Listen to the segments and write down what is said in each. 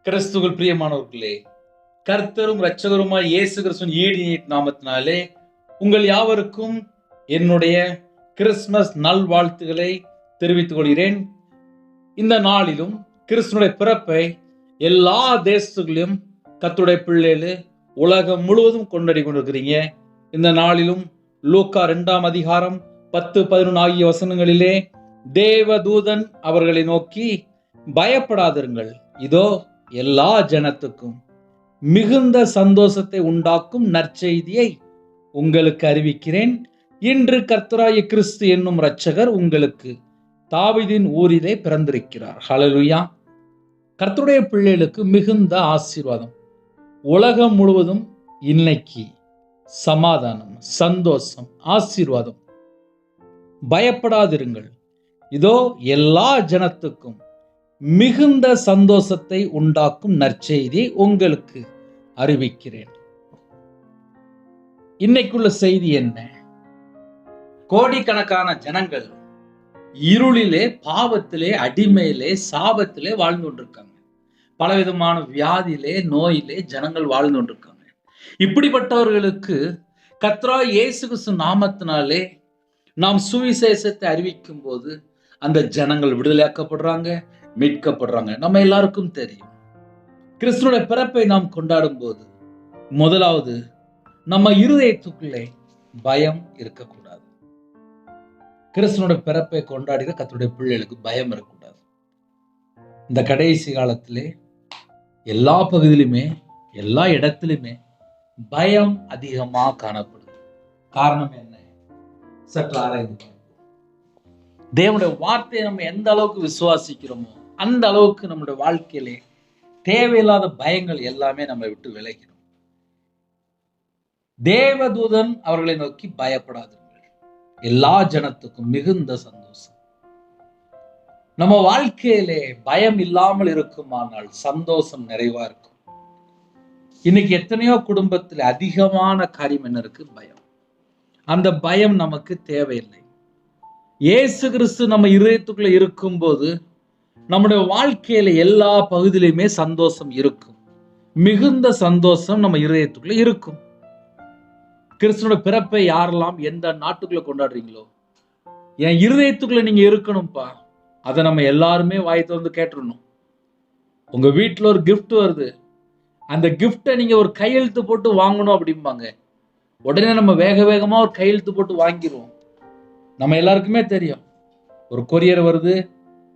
கிறிஸ்துவில் பிரியமானவர்களே, கர்த்தரும் இரட்சகருமாய் இயேசு கிறிஸ்துவின் ஈடு நாமத்தினாலே உங்கள் யாவருக்கும் என்னுடைய கிறிஸ்துமஸ் நல்வாழ்த்துக்களை தெரிவித்துக் கொள்கிறேன். இந்த நாளிலும் கிறிஸ்துனுடைய பிறப்பை எல்லா தேசங்களிலும் கர்த்தருடைய பிள்ளைகளு உலகம் முழுவதும் கொண்டாடி கொண்டிருக்கிறீங்க. இந்த நாளிலும் லூக்கா 2 அதிகாரம் 10-11 ஆகிய வசனங்களிலே தேவதூதன் அவர்களை நோக்கி, பயப்படாதிருங்கள், இதோ எல்லா ஜனத்துக்கும் மிகுந்த சந்தோஷத்தை உண்டாக்கும் நற்செய்தியை உங்களுக்கு அறிவிக்கிறேன். இன்று கர்த்தராகிய கிறிஸ்து என்னும் இரட்சகர் உங்களுக்கு தாவீதின் ஊரிலே பிறந்திருக்கிறார். ஹல்லேலூயா. கர்த்தருடைய பிள்ளைகளுக்கு மிகுந்த ஆசீர்வாதம். உலகம் முழுவதும் இன்னைக்கு சமாதானம், சந்தோஷம், ஆசீர்வாதம். பயப்படாதிருங்கள், இதோ எல்லா ஜனத்துக்கும் மிகுந்த சந்தோஷத்தை உண்டாக்கும் நற்செய்தியை உங்களுக்கு அறிவிக்கிறேன். இன்னைக்குள்ள செய்தி என்ன? கோடிக்கணக்கான ஜனங்கள் இருளிலே, பாவத்திலே, அடிமையிலே, சாபத்திலே வாழ்ந்து கொண்டிருக்காங்க. பலவிதமான வியாதியிலே, நோயிலே ஜனங்கள் வாழ்ந்து கொண்டிருக்காங்க. இப்படிப்பட்டவர்களுக்கு கர்த்தராகிய இயேசு கிறிஸ்து நாமத்தினாலே நாம் சுவிசேஷத்தை அறிவிக்கும் போது அந்த ஜனங்கள் விடுதலையாக்கப்படுறாங்க, மீட்கப்படுறாங்க. நம்ம எல்லாருக்கும் தெரியும். கிறிஸ்துவோட பிறப்பை நாம் கொண்டாடும் போது முதலாவது நம்ம இருதயத்துக்குள்ளே பயம் இருக்கக்கூடாது. கிறிஸ்துவோட பிறப்பை கொண்டாடின கர்த்தருடைய பிள்ளைகளுக்கு பயம் இருக்கக்கூடாது. இந்த கடைசி காலத்திலே எல்லா பகுதியிலுமே, எல்லா இடத்திலுமே பயம் அதிகமா காணப்படுது. காரணம் என்ன? சற்று ஆராய்ந்து தேவனுடைய வார்த்தையை நம்ம எந்த அளவுக்கு விசுவாசிக்கிறோமோ அந்த அளவுக்கு நம்முடைய வாழ்க்கையிலே தேவையில்லாத பயங்கள் எல்லாமே நம்மை விட்டு விலகிடும். தேவதூதன் அவர்களை நோக்கி, பயப்படாதீர்கள், எல்லா ஜனத்துக்கும் மிகுந்த சந்தோஷம். நம்ம வாழ்க்கையிலே பயம் இல்லாமல் இருக்குமானால் சந்தோஷம் நிறைவா இருக்கும். இன்னைக்கு எத்தனையோ குடும்பத்தில் அதிகமான காரியம் என்ன இருக்கு? பயம். அந்த பயம் நமக்கு தேவையில்லை. இயேசு கிறிஸ்து நம்ம இதயத்துக்குள்ள இருக்கும் போது நம்முடைய வாழ்க்கையில எல்லா பகுதியிலுமே சந்தோஷம் இருக்கும். மிகுந்த சந்தோஷம் நம்ம இதயத்துக்குள்ள இருக்கும். கிறிஸ்துவோட பிறப்பை யாரெல்லாம் எந்த நாட்டுக்குள்ள கொண்டாடுறீங்களோ, என் இருதயத்துக்குள்ள நீங்க இருக்கணும்பா. அதை நம்ம எல்லாருமே வாய் திறந்து கேட்டுறணும். உங்க வீட்டுல ஒரு கிஃப்ட் வருது, அந்த கிஃப்டை நீங்க ஒரு கையெழுத்து போட்டு வாங்கணும் அப்படிம்பாங்க. உடனே நம்ம வேக வேகமா ஒரு கையெழுத்து போட்டு வாங்கிடுவோம். நம்ம எல்லாருக்குமே தெரியும், ஒரு கொரியர் வருது,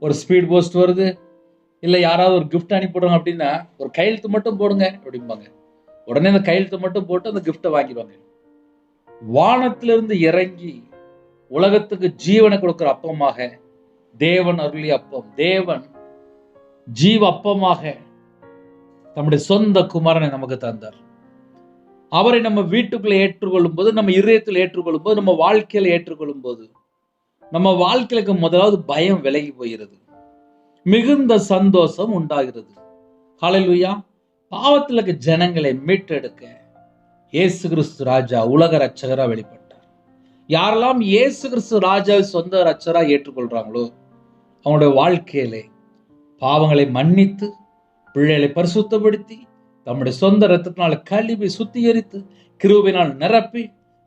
ஒரு ஸ்பீட் போஸ்ட் வருது, இல்லை யாராவது ஒரு கிஃப்ட் அனுப்பிடுறாங்க அப்படின்னா ஒரு கையெழுத்து மட்டும் போடுங்க அப்படிம்பாங்க. உடனே அந்த கையெழுத்து மட்டும் போட்டு அந்த கிஃப்டை வாங்கிடுவாங்க. வானத்திலிருந்து இறங்கி உலகத்துக்கு ஜீவனை கொடுக்கிற அப்பமாக தேவன் அருளிய அப்பம், தேவன் ஜீவ அப்பமாக தம்முடைய சொந்த குமாரனை நமக்கு தந்தார். அவரை நம்ம வீட்டுக்குள்ள ஏற்றுக்கொள்ளும் போது, நம்ம இதயத்தில் ஏற்றுக்கொள்ளும் போது, நம்ம வாழ்க்கையில ஏற்றுக்கொள்ளும் போது நம்ம வாழ்க்கைக்கு முதலாவது பயம் விலகி போகிறது, மிகுந்த சந்தோஷம் உண்டாகிறது. ஹல்லேலூயா. பாவத்தில் இருக்க ஜனங்களை மீட்டெடுக்க இயேசு கிறிஸ்து ராஜா உலக இரட்சகரா வெளிப்பட்டார். யாரெல்லாம் இயேசு கிறிஸ்து ராஜாவை சொந்த இரட்சகரா ஏற்றுக்கொள்றாங்களோ அவங்களுடைய வாழ்க்கையிலே பாவங்களை மன்னித்து, பிள்ளைகளை பரிசுத்தப்படுத்தி, தம்முடைய சொந்த இரத்தத்தினால கழுவி சுத்திகரித்து, கிருபையினால் நிரப்பி,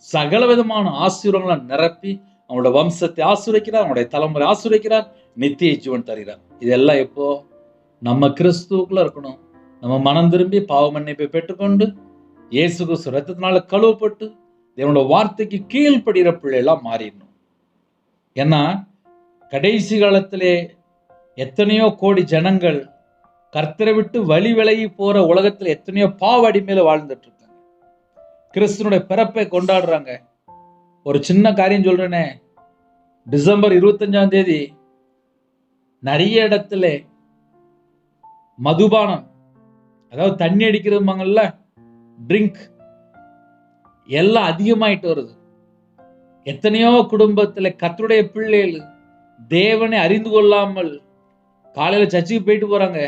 சகல விதமான ஆசீர்வாதங்களால் நிரப்பி அவங்களோட வம்சத்தை ஆசீர்வதிக்கிறார், அவங்களுடைய தலைமுறை ஆசீர்வதிக்கிறார், நித்திய ஜீவன் தருகிறார். இதெல்லாம் எப்போ? நம்ம கிறிஸ்துவுக்குள்ள இருக்கணும். நம்ம மனம் திரும்பி பாவ மன்னிப்பை பெற்றுக்கொண்டு இயேசு கிறிஸ்து இரத்தத்தினால கழுவப்பட்டு தேவனோட வார்த்தைக்கு கீழ்ப்படுகிற பிள்ளைலாம் மாறிடணும். ஏன்னா கடைசி காலத்திலே எத்தனையோ கோடி ஜனங்கள் கர்த்தரை விட்டு வழி விலகி போற உலகத்துல எத்தனையோ பாவ அடிமையில வாழ்ந்துட்டு இருக்காங்க. கிறிஸ்துனுடைய பிறப்பை கொண்டாடுறாங்க. ஒரு சின்ன காரியம் சொல்றேனே, டிசம்பர் 25 நிறைய இடத்துல மதுபானம், அதாவது தண்ணி அடிக்கிறதுமாங்கல்ல, ட்ரிங்க் எல்லாம் அதிகமாயிட்டு வருது. எத்தனையோ குடும்பத்துல கர்த்தருடைய பிள்ளைகள் தேவனை அறிந்து கொள்ளாமல் காலையில சர்ச்சுக்கு போயிட்டு போறாங்க,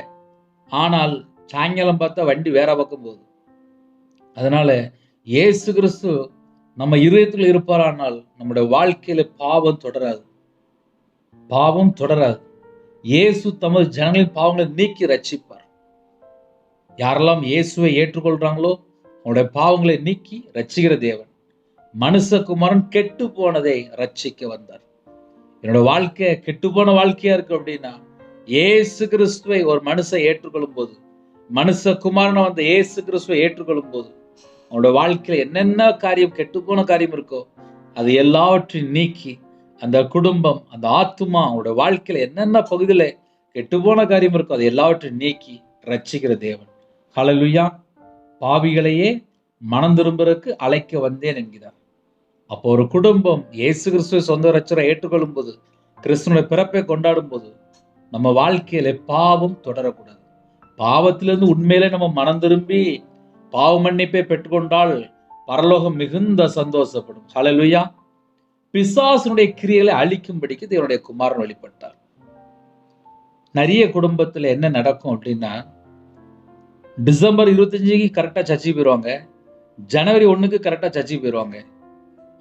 ஆனால் சாயங்காலம் பார்த்தா வண்டி வேற பக்கம் போகுது. அதனால இயேசு கிறிஸ்து நம்ம இதயத்தில் இருப்பாரானால் நம்முடைய வாழ்க்கையில பாவம் தொடராது. பாவம் தொடராது. இயேசு தமது ஜனங்களின் பாவங்களை நீக்கி ரட்சிப்பார். யாரெல்லாம் இயேசுவை ஏற்றுக்கொள்றாங்களோ அவனுடைய பாவங்களை நீக்கி ரட்சிக்கிற தேவன். மனுஷகுமாரன் கெட்டு போனதை ரட்சிக்க வந்தார். என்னோட வாழ்க்கை கெட்டு போன வாழ்க்கையா இருக்கு அப்படின்னா, இயேசு கிறிஸ்துவை ஒரு மனுஷன் ஏற்றுக்கொள்ளும் போது, மனுஷகுமாரனை வந்த இயேசு கிறிஸ்துவை ஏற்றுக்கொள்ளும் போது, அவனோட வாழ்க்கையில என்னென்ன காரியம் கெட்டு போன காரியம் இருக்கோ அது எல்லாவற்றையும் நீக்கி அந்த குடும்பம், அந்த ஆத்துமா, அவனோட வாழ்க்கையில என்னென்ன பகுதியில கெட்டு போன காரியம் இருக்கோ அது எல்லாவற்றையும் நீக்கி ரட்சிக்கிற தேவன். ஹல்லேலூயா. பாவிகளையே மனம் திரும்புறதுக்கு அழைக்க வந்தேன் என்கிறார். அப்போ ஒரு குடும்பம் இயேசு கிறிஸ்துவை சொந்த ரட்சகரை ஏற்றுக்கொள்ளும் போது, கிறிஸ்துவனுடைய பிறப்பை கொண்டாடும் போது, நம்ம வாழ்க்கையில பாவம் தொடரக்கூடாது. பாவத்திலிருந்து உண்மையிலே நம்ம மனம் திரும்பி பாவ மன்னிப்பை பெற்றுக்கொண்டால் பரலோகம் மிகுந்த சந்தோஷப்படும். ஹல்லேலூயா. பிசாசுனுடைய கிரியைகளை அழிக்கும்படிக்கு தேவனுடைய குமாரன் வெளிப்பட்டார். நிறைய குடும்பத்துல என்ன நடக்கும் அப்படின்னா, டிசம்பர் 25 கரெக்டா சர்ச்சுக்கு போயிருவாங்க, ஜனவரி 1 கரெக்டா சர்ச்சுக்கு போயிருவாங்க.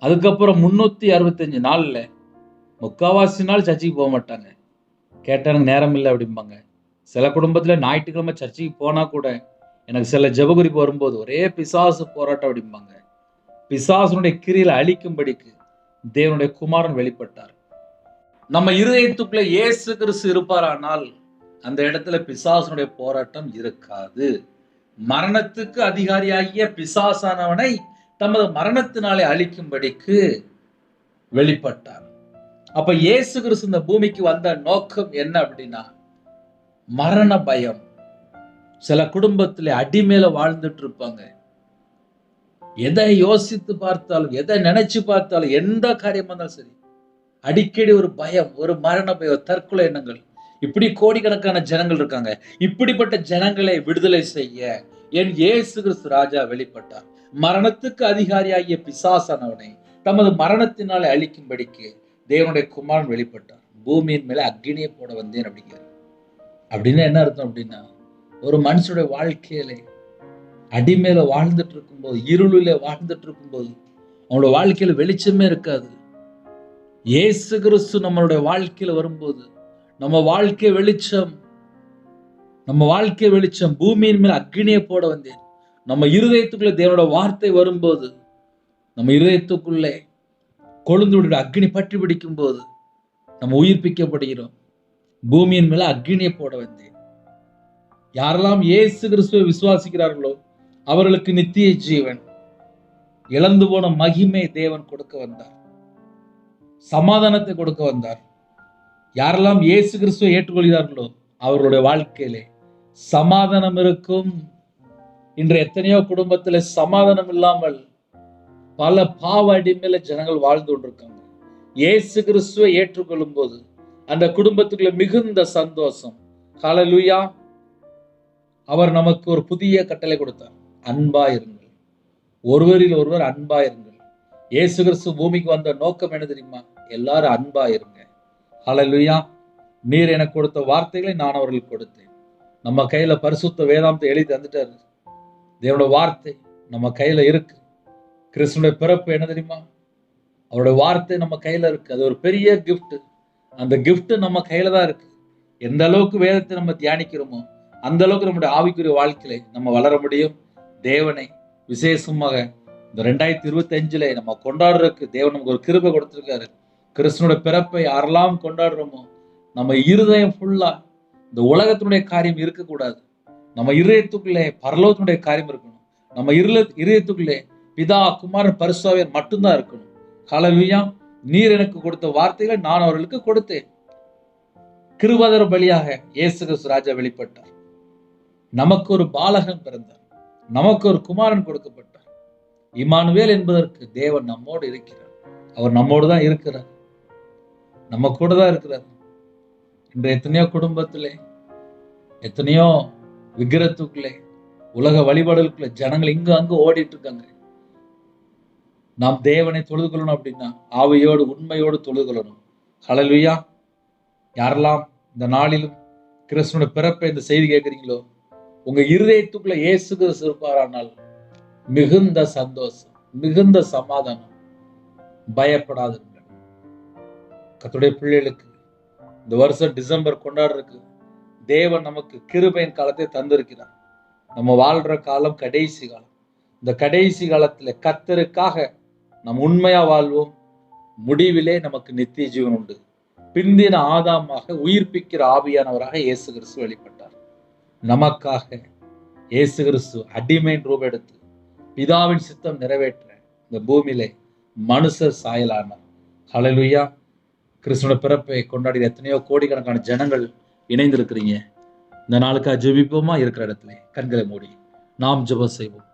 அதுக்கப்புறம் 365 நாள்ல முக்காவாசி நாள் சர்ச்சுக்கு போக மாட்டாங்க. கேட்டா எனக்கு நேரம் இல்லை அப்படிம்பாங்க. சில குடும்பத்துல ஞாயிற்றுக்கிழமை சர்ச்சுக்கு போனா கூட எனக்கு சில ஜெபகுறிப்பு வரும்போது ஒரே பிசாசு போராட்டம் அப்படிம்பாங்க. பிசாசுனுடைய கிரியில அழிக்கும்படிக்கு தேவனுடைய குமாரன் வெளிப்பட்டார். நம்ம இருதயத்துக்குள்ள இயேசு கிறிஸ்து இருப்பாரானால் அந்த இடத்துல பிசாசுனுடைய போராட்டம் இருக்காது. மரணத்துக்கு அதிகாரியாகிய பிசாசானவனை தமது மரணத்தினாலே அழிக்கும்படிக்கு வெளிப்பட்டார். அப்ப இயேசு கிறிஸ்து இந்த பூமிக்கு வந்த நோக்கம் என்ன அப்படின்னா, மரண பயம். சில குடும்பத்திலே அடிமேல வாழ்ந்துட்டு இருப்பாங்க. எதை யோசித்து பார்த்தாலும், எதை நினைச்சு பார்த்தாலும், எந்த காரியமா இருந்தாலும் சரி, அடிக்கடி ஒரு பயம், ஒரு மரண பயம், தற்கொலை எண்ணங்கள். இப்படி கோடிக்கணக்கான ஜனங்கள் இருக்காங்க. இப்படிப்பட்ட ஜனங்களை விடுதலை செய்ய என் இயேசு கிறிஸ்து ராஜா வெளிப்பட்டார். மரணத்துக்கு அதிகாரியாகிய பிசாசானவனை தமது மரணத்தினாலே அழிக்கும்படிக்கு தேவனுடைய குமாரன் வெளிப்பட்டார். பூமியின் மேல அக்கினியை போட வந்தேன் அப்படிங்கிறார். அப்படின்னா என்ன அர்த்தம் அப்படின்னா, ஒரு மனுஷனுடைய வாழ்க்கையில அடிமேல வாழ்ந்துட்டு இருக்கும்போது, இருளில வாழ்ந்துட்டு இருக்கும்போது, அவனோட வாழ்க்கையில வெளிச்சமே இருக்காது. இயேசு கிறிஸ்து நம்மளுடைய வாழ்க்கையில வரும்போது, நம்ம வாழ்க்கை வெளிச்சம், பூமியின் மேல் அக்கினியை போட வந்தேன். நம்ம இருதயத்துக்குள்ள தேவனோட வார்த்தை வரும்போது, நம்ம இருதயத்துக்குள்ளே கொழுந்து விடுற அக்கினி பற்றி பிடிக்கும் போது நம்ம உயிர்ப்பிக்கப்படுகிறோம். பூமியின் மேல அக்கினியை போட வந்தேன். யாரெல்லாம் இயேசு கிறிஸ்துவை விசுவாசிக்கிறார்களோ அவர்களுக்கு நித்திய ஜீவன், இழந்து போன மகிமை தேவன் கொடுக்க வந்தார். சமாதானத்தை கொடுக்க வந்தார். யாரெல்லாம் இயேசு கிறிஸ்துவை ஏற்றுக்கொள்கிறார்களோ அவர்களுடைய வாழ்க்கையிலே சமாதானம் இருக்கும். இன்று எத்தனையோ குடும்பத்திலே சமாதானம் இல்லாமல் பல பாவ அடிமையில ஜனங்கள் வாழ்ந்து கொண்டிருக்காங்க. இயேசு கிறிஸ்துவை ஏற்றுக்கொள்ளும் போது அந்த குடும்பத்துக்குள்ள மிகுந்த சந்தோஷம். ஹல்லேலூயா. அவர் நமக்கு ஒரு புதிய கட்டளை கொடுத்தார். அன்பா இருங்கள், ஒருவரில் ஒருவர் அன்பா இருங்கள். இயேசு கிறிஸ்து பூமிக்கு வந்த நோக்கம் என்ன தெரியுமா? எல்லாரும் அன்பா இருங்க. ஹல்லேலூயா. நீர் எனக்கு கொடுத்த வார்த்தைகளை நான் அவர்களுக்கு கொடுத்தேன். நம்ம கையில பரிசுத்த வேதாந்தத்தை எழுதி தந்துட்டாரு. தேவனோட வார்த்தை நம்ம கையில இருக்கு. கிறிஸ்துடைய பிறப்பு என்ன தெரியுமா? அவருடைய வார்த்தை நம்ம கையில இருக்கு. அது ஒரு பெரிய கிஃப்ட். அந்த கிஃப்ட் நம்ம கையில தான் இருக்கு. எந்த அளவுக்கு வேதத்தை நம்ம தியானிக்கிறோமோ அந்த அளவுக்கு நம்முடைய ஆவிக்குரிய வாழ்க்கையில நம்ம வளர முடியும். தேவனை விசேஷமாக இந்த 2025 நம்ம கொண்டாடுறதுக்கு தேவன் நமக்கு ஒரு கிருபை கொடுத்திருக்காரு. கிறிஸ்துனுடைய பிறப்பை யாரெல்லாம் கொண்டாடுறோமோ நம்ம இருதயம் ஃபுல்லா இந்த உலகத்தினுடைய காரியம் இருக்கக்கூடாது. நம்ம இருதயத்துக்குள்ளே பரலோகத்தினுடைய காரியம் இருக்கணும். நம்ம இருதயத்துக்குள்ளே பிதா, குமாரன், பரிசுத்தாவியார் மட்டும்தான் இருக்கணும். ஹல்லேலூயா. நீர் எனக்கு கொடுத்த வார்த்தைகளை நான் அவர்களுக்கு கொடுத்தேன். கிருபாதார பலியாக இயேசு கிறிஸ்து ராஜா வெளிப்பட்டார். நமக்கு ஒரு பாலகன் பிறந்தார். நமக்கு ஒரு குமாரன் கொடுக்கப்பட்டார். இம்மானுவேல் என்பதற்கு தேவன் நம்மோடு இருக்கிறார். அவர் நம்மோடு தான் இருக்கிறார். நம்ம கூட தான் இருக்கிறார். இன்று எத்தனையோ குடும்பத்திலே, எத்தனையோ விக்கிரத்துக்குள்ளே, உலக வழிபாடுகளுக்குள்ள ஜனங்கள் இங்கு அங்கு ஓடிட்டு இருக்காங்க. நாம் தேவனை தொழுது கொள்ளணும் அப்படின்னா ஆவியோடு உண்மையோடு தொழுது கொள்ளணும். ஹல்லேலூயா. யாரெல்லாம் இந்த நாளிலும் கிறிஸ்துவின் பிறப்பை இந்த செய்தி கேட்கிறீங்களோ உங்க இருதயத்துக்குள்ள இயேசு கிறிஸ்து இருப்பாரானால் மிகுந்த சந்தோஷம், மிகுந்த சமாதானம். பயப்படாதீர்கள். கர்த்தருடைய பிள்ளைகளுக்கு இந்த வருஷம் டிசம்பர் கொண்டாடுறதுக்கு தேவன் நமக்கு கிருபையின் காலத்தை தந்திருக்கிறார். நம்ம வாழ்ற காலம் கடைசி காலம். இந்த கடைசி காலத்துல கர்த்தருக்காக நாம் உண்மையா வாழ்வோம். முடிவிலே நமக்கு நித்திய ஜீவன் உண்டு. பிந்தின ஆதாமாக உயிர்ப்பிக்கிற ஆவியானவராக இயேசு கிறிஸ்து வெளிப்பட்டார். நமக்காக இயேசு கிறிஸ்து அடிமையின் ரூபம் எடுத்து பிதாவின் சித்தம் நிறைவேற்ற இந்த பூமியிலே மனுஷர் சாயலானார். ஹல்லேலூயா. கிறிஸ்துவோட பிறப்பை கொண்டாடி எத்தனையோ கோடிக்கணக்கான ஜனங்கள் இணைந்திருக்கிறீங்க. இந்த நாளுக்காக ஜெபிப்போமா? இருக்கிற இடத்துல கண்களை மூடி நாம் ஜெபம் செய்வோம்.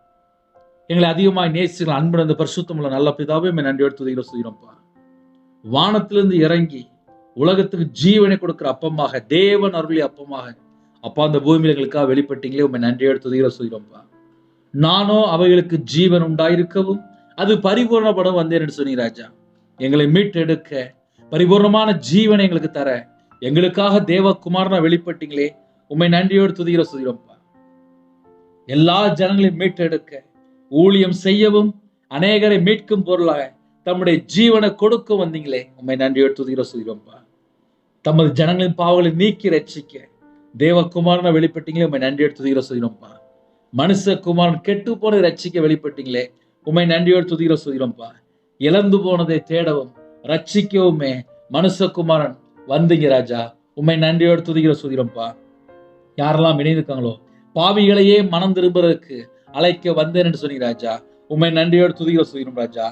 எங்களை அதிகமாய் நேசிக்கிற அன்பு அந்த பரிசுத்தமுள்ள நல்ல பிதாவே, நன்றியோடு துதிக்கிறோம். வானத்திலிருந்து இறங்கி உலகத்துக்கு ஜீவனை கொடுக்கிற அப்பமாக, தேவன் அருளிய அப்பமாக அப்பா அந்த பூமியில எங்களுக்காக வெளிப்பட்டீங்களே, உண்மை நன்றியோடு துதிக்கிறோம். நானோ அவைகளுக்கு ஜீவன் உண்டாயிருக்கவும் அது பரிபூர்ணப்படும் வந்தேன் என்று சொன்னீர் ராஜா. எங்களை மீட்டெடுக்க பரிபூர்ணமான ஜீவனை எங்களுக்கு தர எங்களுக்காக தேவகுமாரனா வெளிப்பட்டீங்களே, உண்மை நன்றியோடு துதிக்கிறோம். எல்லா ஜனங்களையும் மீட்டெடுக்க ஊழியம் செய்யவும் அநேகரை மீட்கும் பொருளாக தம்முடைய ஜீவனை கொடுக்க வந்தீங்களே, உண்மை நன்றியோடு துதிக்கிறோம். தமது ஜனங்களின் பாவங்களை நீக்கி ரட்சிக்க தேவகுமாரனை வெளிப்பட்டீங்களே, உண்மை நன்றியோடு துதிக்கிறோம். மனுஷகுமாரன் கெட்டு போனதை ரட்சிக்க வெளிப்பட்டீங்களே, உண்மை நன்றியோடு துதிக்கிறோம். இழந்து போனதை தேடவும் ரட்சிக்கவுமே மனுஷகுமாரன் வந்தீங்க ராஜா, உண்மை நன்றியோடு துதிக்கிறோம். யாரெல்லாம் இணைந்திருக்காங்களோ பாவிகளையே மனம் திரும்புறதுக்கு அழைக்க வந்தேன் என்று சொன்னீங்க ராஜா, உண்மை நன்றியோடு துதிக்கிறோம் ராஜா.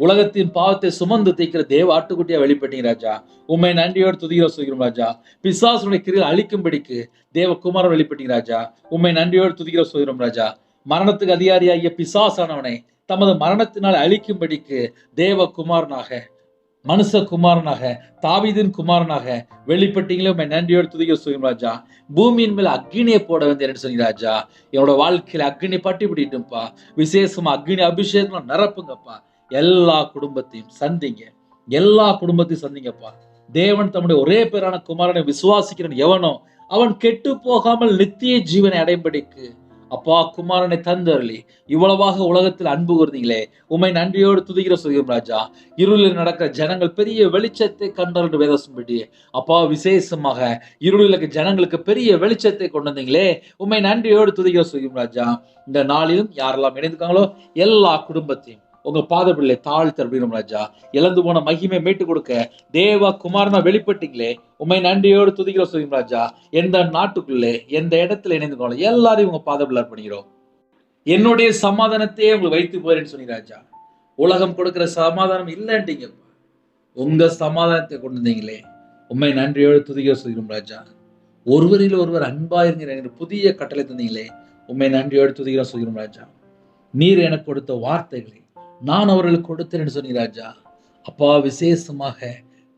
உலகத்தின் பாவத்தை சுமந்து தீக்கிற தேவ ஆட்டுக்குட்டியா வெளிப்பட்டீங்க ராஜா, உண்மை நன்றியோடு துதிக்கிறோம் ராஜா. பிசாசுடைய கிரியில் அழிக்கும்படிக்கு தேவகுமாரன் வெளிப்பட்டீங்க ராஜா, உண்மை நன்றியோடு துதிக்கிறோம் ராஜா. மரணத்துக்கு அதிகாரியாகிய பிசாசானவனை தமது மரணத்தினால் அழிக்கும்படிக்கு தேவகுமாரனாக மனுஷகுமாரனாக தாவீதின் குமாரனாக வெளிப்பட்டீங்களே, உண்மை நன்றியோடு துதிக்கிறோம் ராஜா. பூமியின் மேல அக்னியை போட வந்தேன் சொன்னீங்க ராஜா. என்னோட வாழ்க்கையில அக்னி பட்டி பிடிட்டும்பா, விசேஷமா அக்னி அபிஷேகம் நிரப்புங்கப்பா. எல்லா குடும்பத்தையும் சந்திங்க, எல்லா குடும்பத்தையும் சந்திங்கப்பா. தேவன் தம்முடைய ஒரே பேரான குமாரனை விசுவாசிக்கிறன் எவனோ அவன் கெட்டு போகாமல் நித்திய ஜீவனை அடைம்படிக்கு அப்பா குமாரனை தந்தருளி இவ்வளவாக உலகத்தில் அன்பு கூர்ந்தீங்களே, உண்மை நன்றியோடு துதிக்கிறோம் ராஜா. இருளில் நடக்கிற ஜனங்கள் பெரிய வெளிச்சத்தை கண்டார் வேதசும்படி அப்பா விசேஷமாக இருளில் இருக்க ஜனங்களுக்கு பெரிய வெளிச்சத்தை கொண்டு வந்தீங்களே, உண்மை நன்றியோடு துதிக்கிறோம் ராஜா. இந்த நாளிலும் யாரெல்லாம் இணைந்துக்காங்களோ எல்லா குடும்பத்தையும் உங்க பாத பிள்ளை தாழ்த்து அப்படின்னும் ராஜா. இழந்து போன மகிமை மீட்டு கொடுக்க தேவ குமாரனா வெளிப்பட்டீங்களே, உண்மை நன்றியோடு துதிக்கிறோம் ராஜா. எந்த நாட்டுக்குள்ளே எந்த இடத்துல இணைந்துக்கோங்க எல்லாரையும் உங்க பாத பிள்ளை பண்ணிக்கிறோம். என்னுடைய சமாதானத்தையே உங்களுக்கு வைத்து போறேன்னு சொன்னீங்க ராஜா. உலகம் கொடுக்கிற சமாதானம் இல்லைன்றீங்க, உங்க சமாதானத்தை கொண்டு வந்தீங்களே, உண்மை நன்றியோடு துதிக்கிறோம் ராஜா. ஒருவரில் ஒருவர் அன்பாயிருங்கிற புதிய கட்டளை தந்தீங்களே, உண்மை நன்றியோடு துதிக்கிறோம் ராஜா. நீர் எனக்கு கொடுத்த வார்த்தைகளை நான் அவர்களுக்கு கொடுத்தேன் சொன்னீங்க ராஜா. அப்பா விசேஷமாக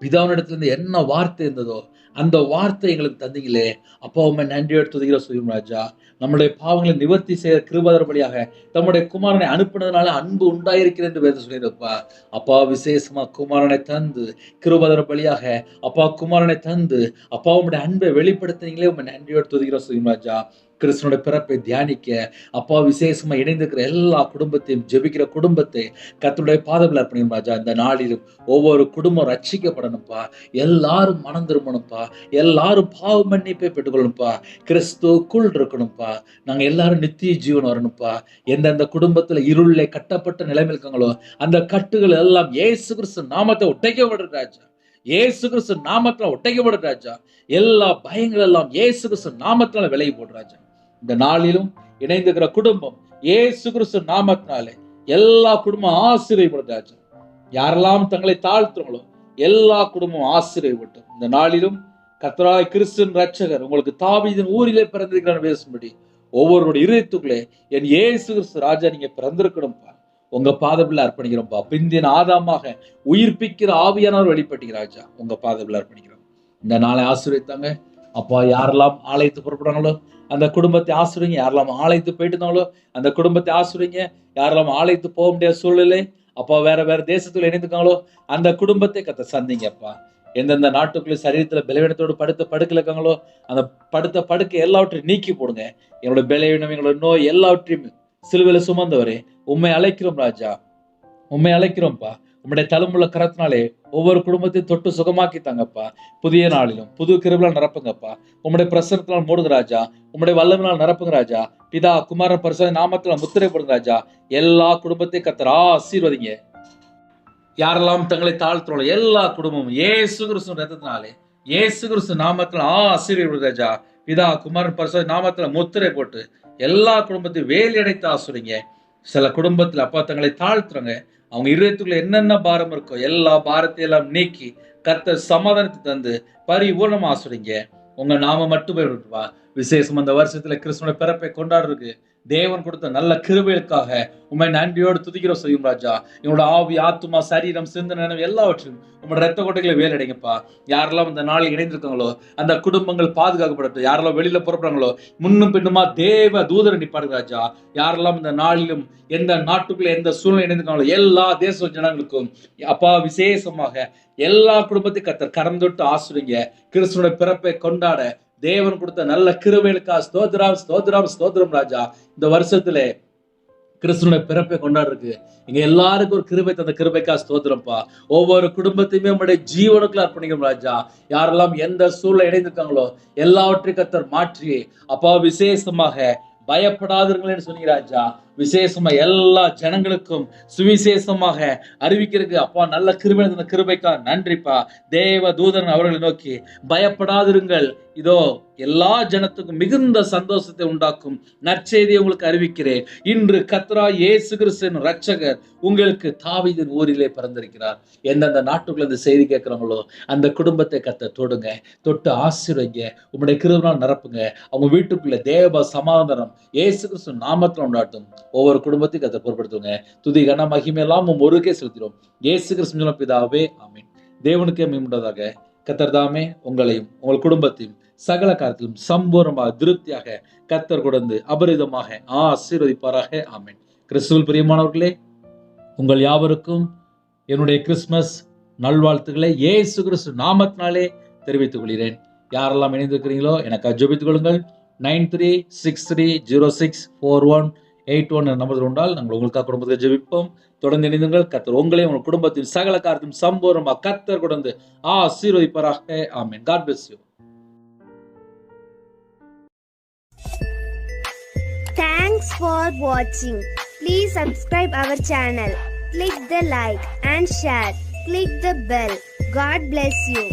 பிதாவினிடத்திலிருந்து என்ன வார்த்தை இருந்ததோ அந்த வார்த்தை எங்களுக்கு தந்தீங்களே, அப்பா உண்மை நன்றியோடு துதிக்கிறோம் ராஜா. நம்முடைய பாவங்களை நிவர்த்தி செய்ய கிருபாதரபடியாக தம்முடைய குமாரனை அனுப்பினதுனால அன்பு உண்டாயிருக்கிறது என்று வேதம் சொல்லியிருப்பா. அப்பா விசேஷமா குமாரனை தந்து கிருபாதரபடியாக அப்பா குமாரனை தந்து அப்பா உங்களுடைய அன்பை வெளிப்படுத்தினீங்களே, உண்மை நன்றியோடு துதிக்கிறோம் ராஜா. கிறிஸ்துவனுடைய பிறப்பை தியானிக்க அப்பா விசேஷமா இணைந்திருக்கிற எல்லா குடும்பத்தையும் ஜெபிக்கிற குடும்பத்தை கர்த்தருடைய பாதத்தில் அர்ப்பணிக்கும் ராஜா. இந்த நாளிலும் ஒவ்வொரு குடும்பம் ரட்சிக்கப்படணும்ப்பா, எல்லாரும் மனம் திரும்பணும்ப்பா, எல்லாரும் பாவ மன்னிப்பை பெற்றுக்கொள்ளணும்ப்பா, கிறிஸ்துவுக்குள் இருக்கணும்ப்பா, நாங்க எல்லாரும் நித்திய ஜீவன் வரணும்ப்பா. எந்தெந்த குடும்பத்துல இருளை கட்டப்பட்ட நிலைமை இருக்காங்களோ அந்த கட்டுகள் எல்லாம் இயேசு கிறிஸ்து நாமத்தை உடைக்கப்படுற ராஜா, இயேசு கிறிஸ்து நாமத்தினால உடைக்கப்படுற ராஜா. எல்லா பயங்கள் எல்லாம் இயேசு கிறிஸ்து நாமத்தினால விலகி போடுற ராஜா. இந்த நாளிலும் இணைந்திருக்கிற குடும்பம் இயேசு கிறிஸ்து நாமத்தினாலே எல்லா குடும்பம் ஆசீர்வதிக்கப்படும் ராஜா. யாரெல்லாம் தங்களை தாழ்த்துறாங்களோ எல்லா குடும்பம் ஆசீர்வதிக்கப்படும். இந்த நாளிலும் கர்த்தராகிய கிறிஸ்துவின் ரட்சகர் உங்களுக்கு தாவீதின் ஊரிலே பிறந்திருக்கிறான்னு பேசும்படி ஒவ்வொருடைய இதயத்துக்குள்ளே என் இயேசு கிறிஸ்து ராஜா நீங்க பிறந்திருக்கணும்ப்பா, உங்க பாதபில் அர்ப்பணிக்கிறோம்ப்பா. பிந்தின ஆதாமாக உயிர்ப்பிக்கிற ஆவியானவர் வெளிப்பட்டீங்க ராஜா, உங்க பாதபில் அர்ப்பணிக்கிறோம். இந்த நாளை ஆசீர்வதித்தாங்க அப்பா. யாரெல்லாம் ஆலயத்து புறப்படுறாங்களோ அந்த குடும்பத்தை ஆசீர்வதிங்க. யாரெல்லாம் ஆலயத்து போயிட்டு இருந்தாங்களோ அந்த குடும்பத்தை ஆசீர்வதிங்க. யாரெல்லாம் ஆலயத்து போக முடியாத சூழ்நிலை அப்பா வேற வேற தேசத்துல இணைந்துக்காங்களோ அந்த குடும்பத்தை கத்த சந்திங்க அப்பா. எந்தெந்த நாட்டுக்குள்ள சரீரத்துல பலவீனத்தோடு படுத்த படுக்கல இருக்காங்களோ அந்த படுத்த படுக்கை எல்லாவற்றையும் நீக்கி போடுங்க. என்னோட பலவீனம் எங்களோட நோய் எல்லாவற்றையும் சிலுவையில சுமந்தவரே உண்மை அழைக்கிறோம் ராஜா, உண்மை அழைக்கிறோம்ப்பா. உம்முடைய தழும்புள்ள கரத்தினாலே ஒவ்வொரு குடும்பத்தையும் தொட்டு சுகமாக்கி தாங்கப்பா. புதிய நாளிலும் புது கிருபையால் நிரப்புங்கப்பா. உம்முடைய பிரசன்னத்தினால் மூடுங்க ராஜா. உம்முடைய வல்லமையினால் நிரப்புங்க ராஜா. பிதா குமாரன் பரிசுத்த நாமத்தினால் முத்திரை போடுங்க ராஜா. எல்லா குடும்பத்தையும் கர்த்தர் ஆசீர்வதிங்க. யாரெல்லாம் தங்களை தாழ்த்துறோம் எல்லா குடும்பமும் இயேசு கிறிஸ்து ரத்தத்தினாலே இயேசு கிறிஸ்து நாமத்தில் ஆசீர்வதிங்க ராஜா. பிதா குமாரன் பரிசுத்த நாமத்துல முத்திரை போட்டு எல்லா குடும்பத்தையும் வேலி அடைத்து ஆசீர்வதிங்க. சில குடும்பத்துல அப்பா தங்களை தாழ்த்துறாங்க. அவங்க இருதயத்துக்குள்ள என்னென்ன பாரம் இருக்கோ எல்லா பாரத்தை எல்லாம் நீக்கி கர்த்தர் சமாதானத்தை தந்து பரிபூர்ணமா ஆசீர்வதிங்க. உங்க நாம மட்டும் போய்வா. விசேஷம் அந்த வருஷத்துல கிறிஸ்துவோட பிறப்பை கொண்டாடுறதுக்கு தேவன் கொடுத்த நல்ல கிருபைகளுக்காக உண்மை நன்றியோடு துதிக்கிறோம் செய்யும் ராஜா. எங்களோட ஆவி ஆத்துமா சரீரம் சிந்தனை எல்லாவற்றையும் உங்களோட ரத்த கோட்டைகளை வேலடைங்கப்பா. யாரெல்லாம் இந்த நாளில் இணைந்திருக்காங்களோ அந்த குடும்பங்கள் பாதுகாக்கப்படட்டும். யாரெல்லாம் வெளியில புறப்படுறாங்களோ முன்னும் பின்னுமா தேவ தூதரை நிப்பாடுங்க ராஜா. யாரெல்லாம் இந்த நாளிலும் எந்த நாட்டுக்குள்ள எந்த சூழ்நிலை இணைந்திருக்காங்களோ எல்லா தேச ஜனங்களுக்கும் அப்பா விசேஷமாக எல்லா குடும்பத்தையும் கர்த்தர் கரம் தொட்டு ஆசீர்வதிங்க. கிறிஸ்துவோட பிறப்பை கொண்டாட தேவன் கொடுத்த நல்ல கிருபைகளுக்கா ஸ்தோத்திரம் ஸ்தோத்திரம் ஸ்தோத்திரம் ராஜா. இந்த வருஷத்துல கிறிஸ்துவோட பிறப்பை கொண்டாடுறதுக்கு இங்க எல்லாருக்கும் ஒரு கிருபை தந்த கிருபைக்கா ஸ்தோத்திரம்ப்பா. ஒவ்வொரு குடும்பத்தையுமே உங்களுடைய ஜீவனுக்குள்ள அர்ப்பணிக்கும் ராஜா. யாரெல்லாம் எந்த சூழ்நிலை இணைந்திருக்காங்களோ எல்லாவற்றையும் கர்த்தர் மாற்றி அப்பா விசேஷமாக பயப்படாதீர்கள்னு சொன்னீங்க ராஜா. விசேஷமா எல்லா ஜனங்களுக்கும் சுவிசேஷமாக அறிவிக்கிறதுக்கு அப்பா நல்ல கிருபை தந்த கிருபைக்கா நன்றிப்பா. தேவ தூதன் அவர்களை நோக்கி பயப்படாதிருங்கள், இதோ எல்லா ஜனத்துக்கும் மிகுந்த சந்தோஷத்தை உண்டாக்கும் நற்செய்தியை உங்களுக்கு அறிவிக்கிறேன். இன்று கர்த்தராகிய இயேசு கிறிஸ்து ரட்சகர் உங்களுக்கு தாவீதின் ஊரிலே பிறந்திருக்கிறார். எந்தெந்த நாட்டுக்குள்ள இந்த செய்தி கேட்கிறாங்களோ அந்த குடும்பத்தை கர்த்தர் தொடுங்க, தொட்டு ஆசீர்வதிங்க. உங்களுடைய கிருபையால் நிரப்புங்க. அவங்க வீட்டுக்குள்ள தேவ சமாதானம் இயேசு கிறிஸ்து நாமத்தில் உண்டாட்டும். ஒவ்வொரு குடும்பத்தையும் கர்த்தர் பொறுப்படுத்துங்க. துதி கன மகிமை எல்லாம் ஒருக்கே செலுத்திடும். இயேசு கிறிஸ்து பிதாவே ஆமென். தேவனுக்கே மேம்பட்டதாக. கர்த்தர் தாமே உங்களையும் உங்கள் குடும்பத்தையும் சகல காலத்திலும் சம்பூர்ணமாக திருப்தியாக கர்த்தர் கொடுத்து அபரிதமாக ஆசீர்வதிப்பாராக. ஆமென். கிறிஸ்துவில் பிரியமானவர்களே, உங்கள் யாவருக்கும் என்னுடைய கிறிஸ்துமஸ் நல்வாழ்த்துக்களை இயேசு கிறிஸ்து நாமத்தினாலே தெரிவித்துக் கொள்கிறேன். யாரெல்லாம் இணைந்திருக்கிறீங்களோ எனக்கு ஜெபித்துக் கொள்ளுங்கள். 9363064181 நம்பர் உண்டால் நாங்கள் உங்களுக்காக குடும்பத்தை ஜெபிப்போம். தொடர்ந்து இணைந்துங்கள். கர்த்தர் உங்களையும் உங்கள் குடும்பத்தின் சகல காரியத்தையும் சம்பூர்ணமாக கர்த்தர் கொடுத்து ஆசீர்வதிப்பாராக. ஆமென். God bless you. Thanks for watching. Please subscribe our channel. Click the like and share. Click the bell. God bless you.